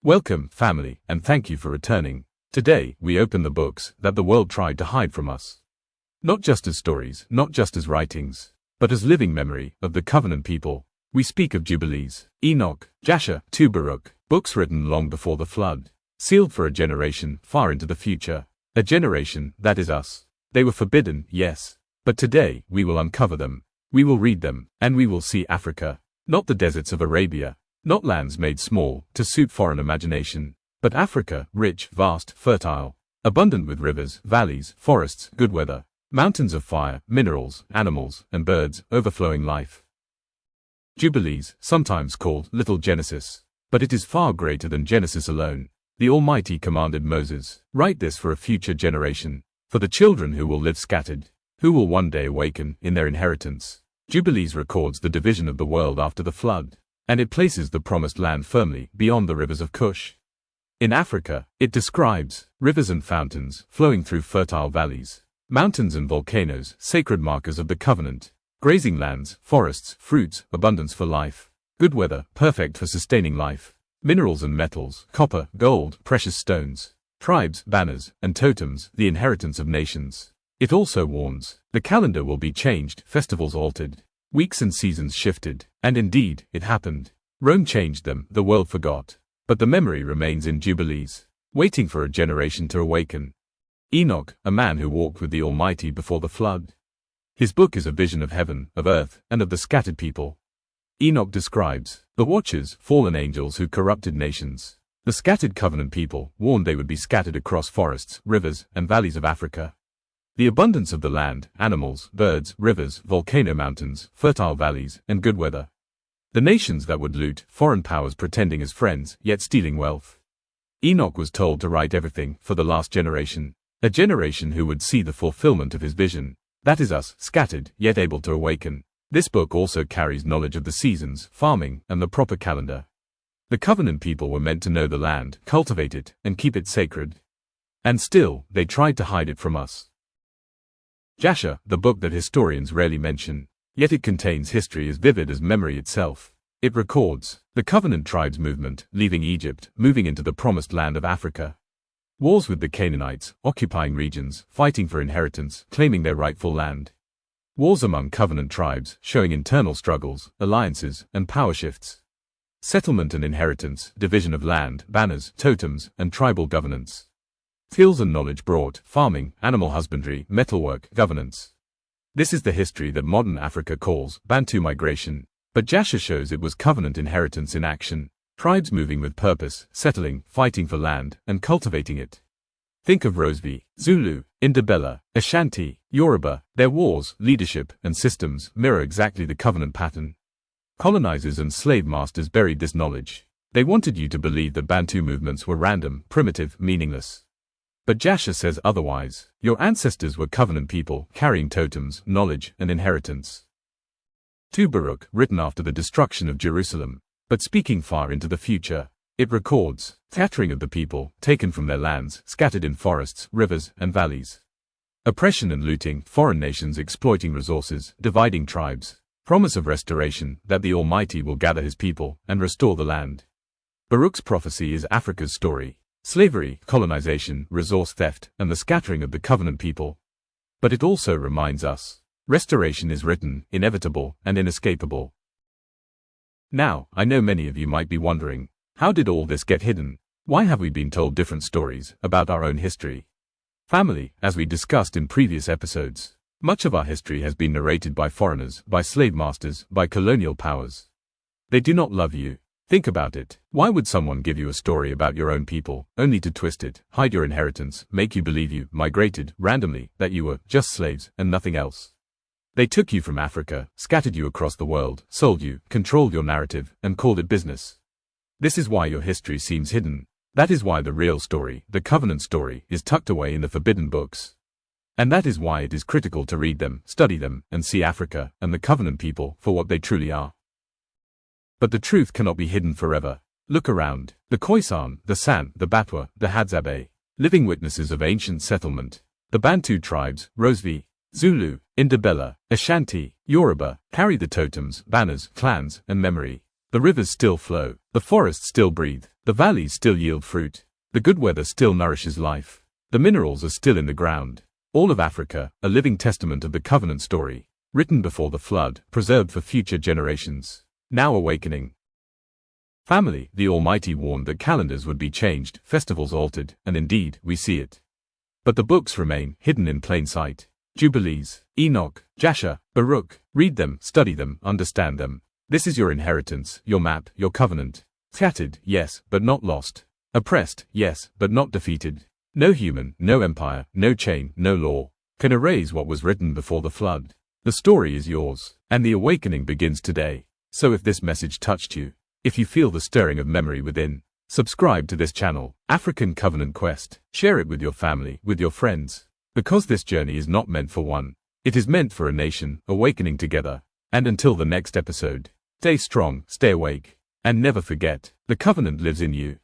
Welcome, family, and thank you for returning. Today, we open the books that the world tried to hide from us. Not just as stories, not just as writings, but as living memory of the covenant people. We speak of Jubilees, Enoch, Jasher, to Baruch, books written long before the flood, sealed for a generation far into the future. A generation that is us. They were forbidden, yes, but today we will uncover them. We will read them, and we will see Africa. Not the deserts of Arabia, not lands made small to suit foreign imagination, but Africa, rich, vast, fertile, abundant with rivers, valleys, forests, good weather, mountains of fire, minerals, animals, and birds, overflowing life. Jubilees, sometimes called Little Genesis, but it is far greater than Genesis alone. The Almighty commanded Moses, "Write this for a future generation, for the children who will live scattered, who will one day awaken in their inheritance." Jubilees records the division of the world after the flood, and it places the promised land firmly beyond the rivers of Cush. In Africa, it describes rivers and fountains flowing through fertile valleys, mountains and volcanoes, sacred markers of the covenant, grazing lands, forests, fruits, abundance for life, good weather, perfect for sustaining life, minerals and metals, copper, gold, precious stones, tribes, banners, and totems, the inheritance of nations. It also warns, the calendar will be changed, festivals altered, weeks and seasons shifted, and indeed, it happened. Rome changed them, the world forgot, but the memory remains in Jubilees, waiting for a generation to awaken. Enoch, a man who walked with the Almighty before the flood. His book is a vision of heaven, of earth, and of the scattered people. Enoch describes the watchers, fallen angels who corrupted nations. The scattered covenant people, warned they would be scattered across forests, rivers, and valleys of Africa. The abundance of the land, animals, birds, rivers, volcano mountains, fertile valleys, and good weather. The nations that would loot, foreign powers pretending as friends, yet stealing wealth. Enoch was told to write everything for the last generation, a generation who would see the fulfillment of his vision. That is us, scattered, yet able to awaken. This book also carries knowledge of the seasons, farming, and the proper calendar. The covenant people were meant to know the land, cultivate it, and keep it sacred. And still, they tried to hide it from us. Jasher, the book that historians rarely mention, yet it contains history as vivid as memory itself. It records the covenant tribes movement, leaving Egypt, moving into the promised land of Africa. Wars with the Canaanites, occupying regions, fighting for inheritance, claiming their rightful land. Wars among covenant tribes, showing internal struggles, alliances, and power shifts. Settlement and inheritance, division of land, banners, totems, and tribal governance. Skills and knowledge brought, farming, animal husbandry, metalwork, governance. This is the history that modern Africa calls Bantu migration, but Jasher shows it was covenant inheritance in action, tribes moving with purpose, settling, fighting for land, and cultivating it. Think of Rosby, Zulu, Indabella, Ashanti, Yoruba. Their wars, leadership, and systems mirror exactly the covenant pattern. Colonizers and slave masters buried this knowledge. They wanted you to believe that Bantu movements were random, primitive, meaningless. But Jasher says otherwise. Your ancestors were covenant people, carrying totems, knowledge, and inheritance. To Baruch, written after the destruction of Jerusalem, but speaking far into the future. It records scattering of the people, taken from their lands, scattered in forests, rivers, and valleys. Oppression and looting, foreign nations exploiting resources, dividing tribes. Promise of restoration, that the Almighty will gather his people and restore the land. Baruch's prophecy is Africa's story. Slavery, colonization, resource theft, and the scattering of the covenant people. But it also reminds us, restoration is written, inevitable, and inescapable. Now, I know many of you might be wondering, how did all this get hidden? Why have we been told different stories about our own history? Family, as we discussed in previous episodes, much of our history has been narrated by foreigners, by slave masters, by colonial powers. They do not love you. Think about it. Why would someone give you a story about your own people, only to twist it, hide your inheritance, make you believe you migrated randomly, that you were just slaves and nothing else? They took you from Africa, scattered you across the world, sold you, controlled your narrative, and called it business. This is why your history seems hidden. That is why the real story, the covenant story, is tucked away in the forbidden books. And that is why it is critical to read them, study them, and see Africa and the covenant people for what they truly are. But the truth cannot be hidden forever. Look around. The Khoisan, the San, the Batwa, the Hadzabe, living witnesses of ancient settlement. The Bantu tribes, Rosby, Zulu, Indabella, Ashanti, Yoruba, carry the totems, banners, clans, and memory. The rivers still flow, the forests still breathe, the valleys still yield fruit, the good weather still nourishes life, the minerals are still in the ground. All of Africa, a living testament of the covenant story, written before the flood, preserved for future generations. Now awakening. Family, the Almighty warned that calendars would be changed, festivals altered, and indeed, we see it. But the books remain, hidden in plain sight. Jubilees, Enoch, Jasher, Baruch, read them, study them, understand them. This is your inheritance, your map, your covenant. Scattered, yes, but not lost. Oppressed, yes, but not defeated. No human, no empire, no chain, no law can erase what was written before the flood. The story is yours, and the awakening begins today. So if this message touched you, if you feel the stirring of memory within, subscribe to this channel, African Covenant Quest. Share it with your family, with your friends. Because this journey is not meant for one. It is meant for a nation, awakening together. And until the next episode, stay strong, stay awake, and never forget, the covenant lives in you.